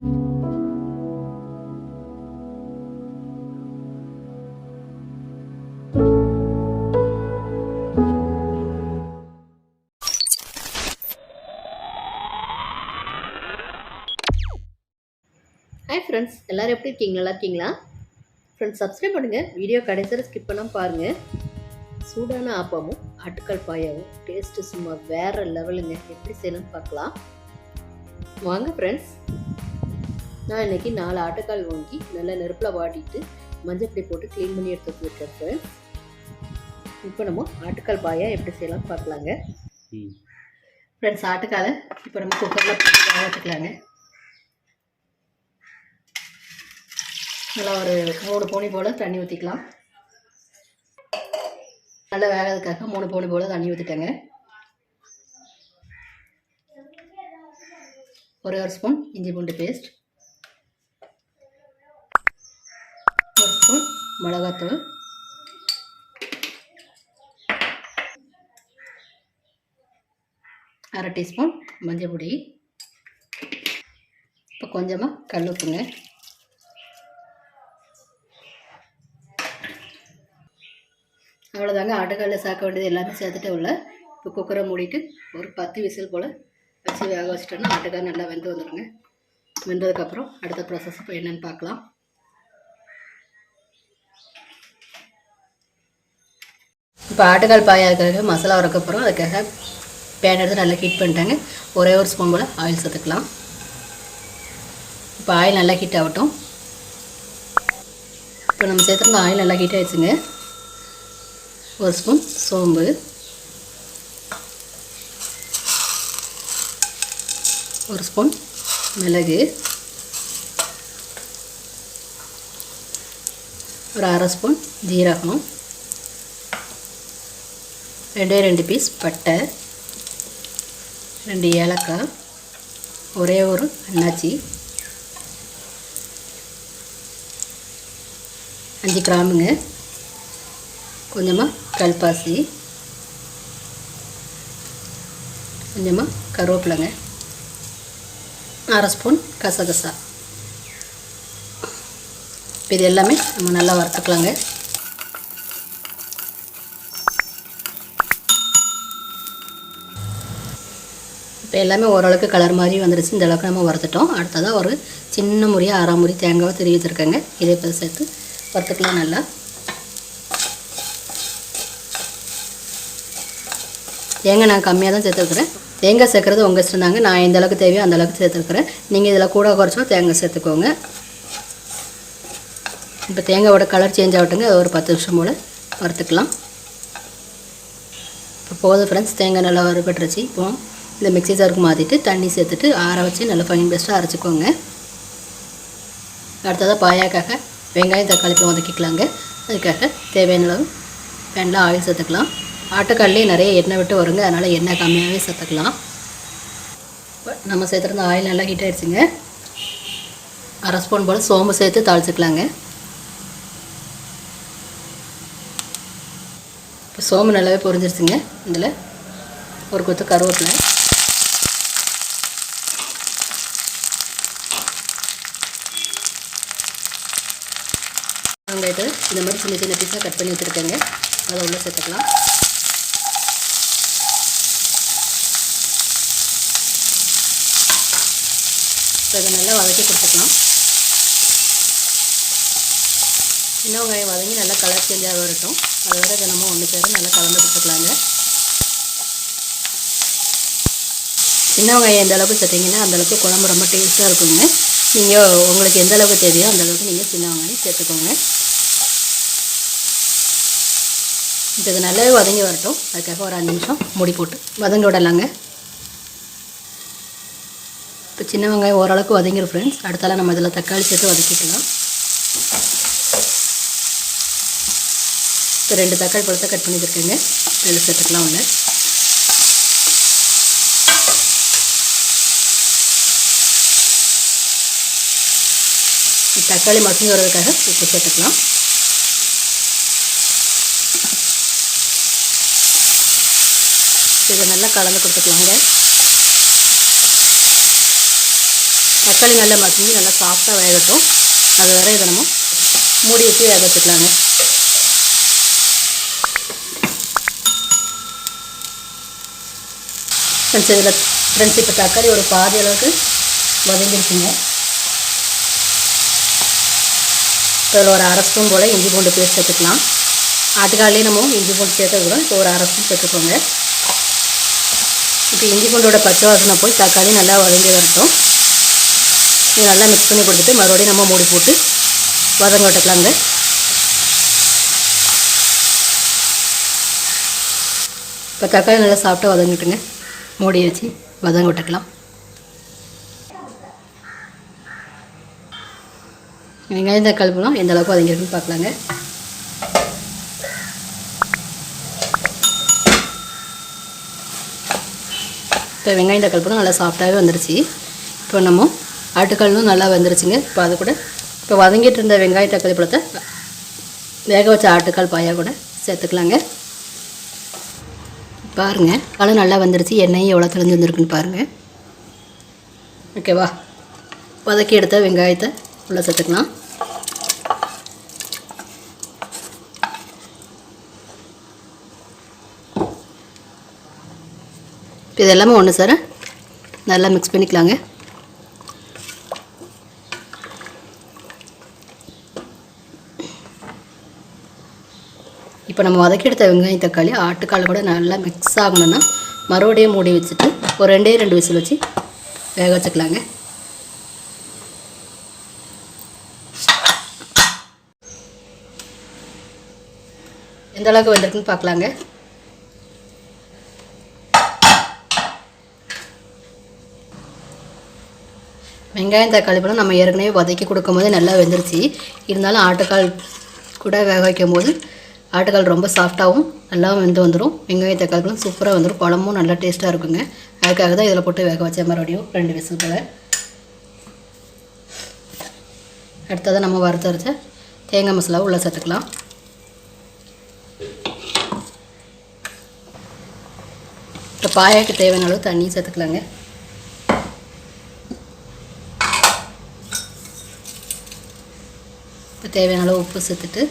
Hi friends, எல்லோரும் எப்படி இருக்கீங்க? நல்லா இருக்கீங்களா? ஃப்ரெண்ட்ஸ், சப்ஸ்கிரைப் பண்ணுங்கள். வீடியோ கடைசியில் ஸ்கிப் பண்ணாமல் பாருங்கள். சூடான ஆப்பமும் ஆட்டுக்கால் பாயாவும் டேஸ்ட்டு சும்மா வேறு லெவலுங்க. எப்படி செய்யணும்னு பார்க்கலாம் வாங்க ஃப்ரெண்ட்ஸ். நான் இன்றைக்கி 4 ஆட்டுக்கால் வாங்கி நல்லா நெருப்பில் வாட்டிட்டு மஞ்சள் பொடி போட்டு க்ளீன் பண்ணி எடுத்து வச்சுருக்கேன் ஃப்ரெண்ட்ஸ். இப்போ நம்ம ஆட்டுக்கால் பாயா எப்படி செய்யலாம்னு பார்க்கலாங்க ஃப்ரெண்ட்ஸ். ஆட்டுக்காலை இப்போ நம்ம குக்கரில் போட்டு வேக வச்சுக்கலாங்க. நல்லா ஒரு 3 பவுனி போல் தண்ணி ஊற்றிக்கலாம். நல்லா வேகிறதுக்காக 3 பவுனி போல் தண்ணி ஊற்றிட்டேங்க. ஒரு ஸ்பூன் இஞ்சி பூண்டு பேஸ்ட், 1 ஸ்பூன் மிளகாத்தூள், 1/2 டீஸ்பூன் மஞ்சள் பொடி, இப்போ கொஞ்சமாக கல் உப்புங்க. அவ்வளோதாங்க. ஆட்டுக்காலில் சேர்க்க வேண்டியது எல்லாமே சேர்த்துட்டு உள்ள இப்போ குக்கரை மூடிட்டு ஒரு 10 விசில் போல் வச்சு வேக வச்சுட்டோன்னா ஆட்டுக்கால் நல்லா வெந்து வந்துடுங்க. வெந்ததுக்கப்புறம் அடுத்த ப்ராசஸ் இப்போ என்னென்னு பார்க்கலாம். இப்போ ஆட்டுக்கால் பாயாக்காக மசாலா வரக்கப்புறம் அதுக்காக பேன் எடுத்து நல்லா ஹீட் பண்ணிட்டாங்க. ஒரே ஒரு ஸ்பூன் போல் ஆயில் சேர்த்துக்கலாம். இப்போ ஆயில் நல்லா ஹீட் ஆகட்டும். இப்போ நம்ம சேர்த்துருந்த ஆயில் நல்லா ஹீட் ஆகிடுச்சுங்க. 1 ஸ்பூன் சோம்பு, 1 ஸ்பூன் மிளகு, ஒரு 1/2 ஸ்பூன் ஜீரகம், 2 பீஸ் பட்டை, 2 ஏலக்காய், ஒரே ஒரு அன்னாச்சி, 5 கிராம்புங்க, கொஞ்சமாக கல்பாசி, கொஞ்சமாக கருவேப்பிலைங்க, 1/2 ஸ்பூன் கசகசா. இப்போ இது எல்லாமே நம்ம நல்லா வறுத்துக்கலாங்க. இப்போ எல்லாமே ஓரளவுக்கு கலர் மாதிரி வந்துடுச்சு. இந்த அளவுக்கு நம்ம வறுத்துட்டோம். அடுத்ததாக ஒரு சின்ன முறியாக 1/2 முறி தேங்காவை திருவி வச்சுருக்கேங்க. இதே இப்போ சேர்த்து வறுத்துக்கலாம் நல்லா. தேங்காய் நான் கம்மியாக தான் சேர்த்துருக்குறேன். தேங்காய் சேர்க்குறது உங்கள் இஷ்டம் தாங்க. நான் எந்த அளவுக்கு தேவையோ அந்த அளவுக்கு சேர்த்துருக்குறேன். நீங்கள் இதில் கூட குறைச்சோ தேங்காய் சேர்த்துக்கோங்க. இப்போ தேங்காயோட கலர் சேஞ்ச் ஆகட்டுங்க. அது ஒரு 10 நிமிஷம் போல் வறுத்துக்கலாம். இப்போ போதும் ஃப்ரெண்ட்ஸ், தேங்காய் நல்லா வறுபட்டுருச்சு. இப்போ இந்த மிக்ஸி ஜாருக்கு மாற்றிட்டு தண்ணி சேர்த்துட்டு ஆற வச்சு நல்லா ஃபைன் பேஸ்ட்டாக அரைச்சிக்கோங்க. அடுத்ததாக பாயாக்காக வெங்காயம் தக்காளி இப்போ வதக்கிக்கலாங்க. அதுக்காக தேவையான அளவு பேனில் ஆயில் சேர்த்துக்கலாம். ஆட்டுக்கால்லேயே நிறைய எண்ணெய் விட்டு வருங்க, அதனால் எண்ணெய் கம்மியாகவே சேர்த்துக்கலாம். நம்ம சேர்த்துருந்த ஆயில் நல்லா ஹீட் ஆகிடுச்சுங்க. 1/2 ஸ்பூன் போல் சோம்பு சேர்த்து தாளிச்சிக்கலாங்க. இப்போ சோம்பு நல்லாவே பொரிஞ்சிருச்சுங்க. இதில் ஒரு கொத்து கருவேப்பிலை, வெங்காயத்தை இந்த மாதிரி சின்ன சின்ன பீஸாக கட் பண்ணி வச்சுருக்கேங்க. அதை உள்ளே சேர்த்துக்கலாம். இப்போ இதை நல்லா வதக்கி கொடுத்துக்கலாம். சின்ன வெங்காயம் வதங்கி நல்லா கலர் சேஞ்சாக வரட்டும். அதை வர இதை நம்ம ஒன்று சேர நல்லா கலந்து கொடுத்துக்கலாங்க. சின்ன வெங்காயம் எந்த அளவுக்கு சேர்த்திங்கன்னா அந்தளவுக்கு குழம்பு ரொம்ப டேஸ்ட்டாக இருக்குங்க. நீங்கள் உங்களுக்கு எந்த அளவுக்கு தேவையோ அந்தளவுக்கு நீங்கள் சின்ன வெங்காயம் சேர்த்துக்கோங்க. இப்போ இது நல்லாவே வதங்கி வரட்டும். அதுக்காக ஒரு 5 நிமிஷம் மூடி போட்டு வதங்க விடலாங்க. இப்போ சின்ன வெங்காயம் ஓரளவுக்கு வதங்கிடும் ஃப்ரெண்ட்ஸ். அடுத்தால நம்ம இதில் தக்காளி சேர்த்து வதக்கிக்கலாம். இப்போ 2 தக்காளி பழத்தை கட் பண்ணி வச்சுருக்கேங்க. இதில் சேர்த்துக்கலாம் உள்ள. தக்காளி மசிஞ்சு வரதுக்காக உப்பு சேர்த்துக்கலாம். இதை நல்லா கலந்து கொடுத்துக்கலாங்க. தக்காளி நல்லா மசிஞ்சு நல்லா சாஃப்டாக வேகட்டும். அது வரை இதை நம்ம மூடி வச்சு வேக வச்சுக்கலாங்க. ஃப்ரெண்ட்ஸ் இப்போ தக்காளி ஒரு பாதி அளவுக்கு வதங்கிருச்சுங்க. இதில் ஒரு அரை ஸ்பூன் போல் இஞ்சி பூண்டு பேஸ்ட் சேர்த்துக்கலாம். ஆட்டுக்கால்லேயே நம்ம இஞ்சி பூண்டு சேர்த்துக்கிறோம். இப்போ ஒரு அரை ஸ்பூன் சேர்த்துக்கோங்க. இப்போ இஞ்சி பூண்டோட பச்சை வாசனை போய் தக்காளி நல்லா வதங்கி வரட்டும். இது நல்லா மிக்ஸ் பண்ணி கொடுத்துட்டு மறுபடியும் நம்ம மூடி போட்டு வதங்க விட்டுக்கலாங்க. இப்போ தக்காளி நல்லா சாப்பிட்டு வதங்கிட்டுங்க. மூடி வச்சு வதங்க விட்டுக்கலாம். வெங்காயம் தக்காளி பழம் எந்த அளவுக்கு வதங்கிருக்குன்னு பார்க்கலாங்க. இப்போ வெங்காயம் தக்காளி பழம் நல்லா சாஃப்டாகவே வந்துருச்சு. இப்போ நம்ம ஆட்டுக்காலும் நல்லா வந்துருச்சுங்க. இப்போ அது கூட இப்போ வதங்கிட்டு இருந்த வெங்காயம் தக்காளி பழத்தை வேக வச்ச ஆட்டுக்கால் பாயா கூட சேர்த்துக்கலாங்க. பாருங்கள், காலும் நல்லா வந்துருச்சு. எண்ணெயும் எவ்வளோ தெளிஞ்சு வந்துருக்குன்னு பாருங்கள். ஓகேவா, வதக்கி எடுத்த வெங்காயத்தை உள்ளே சேர்த்துக்கலாம். இப்போ இது எல்லாமே ஒன்று சார் நல்லா மிக்ஸ் பண்ணிக்கலாங்க. இப்போ நம்ம வதக்கி எடுத்த வெங்காயம் தக்காளி ஆட்டுக்கால் கூட நல்லா மிக்ஸ் ஆகணும்னா மறுபடியும் மூடி வச்சுட்டு ஒரு 2 விசில் வச்சு வேக வச்சுக்கலாங்க. எந்த அளவுக்கு வந்திருக்குன்னு பார்க்கலாங்க. வெங்காயம் தக்காளி பழம் நம்ம ஏற்கனவே வதக்கி கொடுக்கும்போது நல்லா வெந்துருச்சு. இருந்தாலும் ஆட்டுக்கால் கூட வேக வைக்கும் போது ஆட்டுக்கால் ரொம்ப சாஃப்டாகவும் நல்லா வெந்து வந்துடும். வெங்காயம் தக்காளி பழம் சூப்பராக வந்துடும். குழம்பும் நல்லா டேஸ்ட்டாக இருக்குங்க. அதுக்காக தான் இதில் போட்டு வேக வச்ச மறுபடியும் 2 விசில் போல். அடுத்ததாக நம்ம வறுத்தரைச்ச தேங்காய் மசாலாவை உள்ளே சேர்த்துக்கலாம். இப்போ பாயாக்கு தேவையான அளவு தண்ணியும் சேர்த்துக்கலாங்க. இப்போ தேவையான அளவு உப்பு சேர்த்துட்டு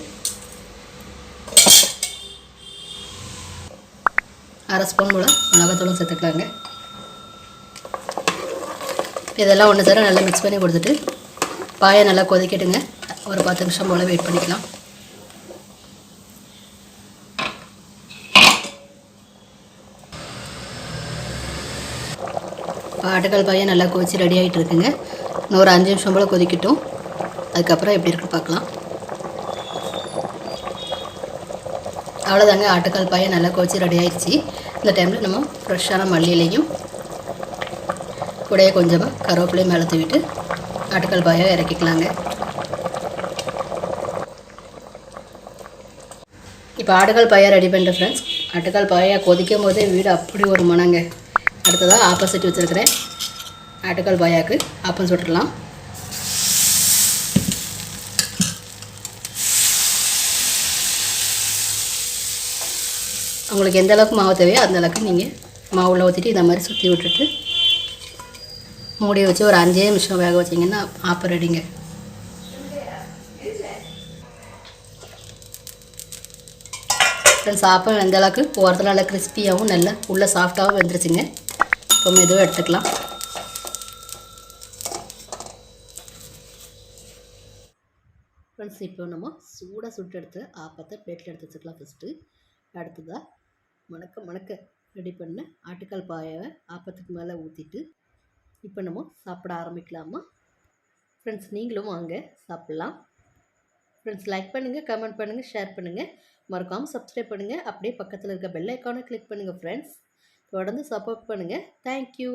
அரை ஸ்பூன் போல் மிளகாத்தூளும் சேர்த்துக்கலாங்க. இதெல்லாம் ஒன்று சேர நல்லா மிக்ஸ் பண்ணி கொடுத்துட்டு பாயை நல்லா கொதிக்கட்டுங்க. ஒரு 10 நிமிஷம் போல் வெயிட் பண்ணிக்கலாம். ஆட்டுக்கால் பாயை நல்லா கொதிச்சு ரெடி ஆகிட்டு இருக்குங்க. இன்னும் ஒரு 5 நிமிஷம் போல் கொதிக்கட்டும். அதுக்கப்புறம் எப்படி இருக்குன்னு பார்க்கலாம். அவ்வளோதாங்க, ஆட்டுக்கால் பாயை நல்லா கொதிச்சு ரெடி ஆகிடுச்சு. இந்த டைமில் நம்ம ஃப்ரெஷ்ஷான மல்லியிலையும் கூடயே கொஞ்சமாக கருவேப்பிலையும் மேலே தூவிட்டு ஆட்டுக்கால் பாயை இறக்கிக்கலாங்க. இப்போ ஆட்டுக்கால் பாயா ரெடி பண்ணிட்டேன் ஃப்ரெண்ட்ஸ். ஆட்டுக்கால் பாயா கொதிக்கும் போதே வீடு அப்படி ஒரு மனங்க. அடுத்ததாக ஆப்போசிட் வச்சுருக்கிறேன். ஆட்டுக்கால் பாயாவுக்கு ஆப்பம் சுட்டுடலாம். உங்களுக்கு எந்த அளவுக்கு மாவு தேவையோ அந்த அளவுக்கு நீங்கள் மாவுள்ள ஊற்றிட்டு இந்த மாதிரி சுற்றி விட்டுட்டு மூடி வச்சு ஒரு 5 நிமிஷம் வேக வச்சிங்கன்னா ஆப்பம் ரெடிங்க. ஃப்ரெண்ட்ஸ், ஆப்பம் எந்த அளவுக்கு ஓரத்தில் நல்லா கிறிஸ்பியாகவும் நல்லா உள்ளே சாஃப்டாகவும் வெந்துருச்சுங்க. இப்போ மெதுவாக எடுத்துக்கலாம். ஃப்ரெண்ட்ஸ், இப்போ நம்ம சூடாக சுட்டு எடுத்து ஆப்பத்தை பிளேட்டில் எடுத்து வச்சுக்கலாம். ஃபஸ்ட்டு அடுத்ததாக மணக்க ரெடி பண்ண ஆட்டுக்கால் பாயாவை ஆப்பத்துக்கு மேலே ஊற்றிட்டு இப்போ நம்ம சாப்பிட ஆரம்பிக்கலாமா? ஃப்ரெண்ட்ஸ், நீங்களும் வாங்க சாப்பிட்லாம். ஃப்ரெண்ட்ஸ், லைக் பண்ணுங்கள், கமெண்ட் பண்ணுங்கள், ஷேர் பண்ணுங்கள், மறக்காமல் சப்ஸ்கிரைப் பண்ணுங்கள். அப்படியே பக்கத்தில் இருக்க பெல் ஐக்கானை கிளிக் பண்ணுங்கள். ஃப்ரெண்ட்ஸ், தொடர்ந்து சப்போர்ட் பண்ணுங்கள். தேங்க்யூ.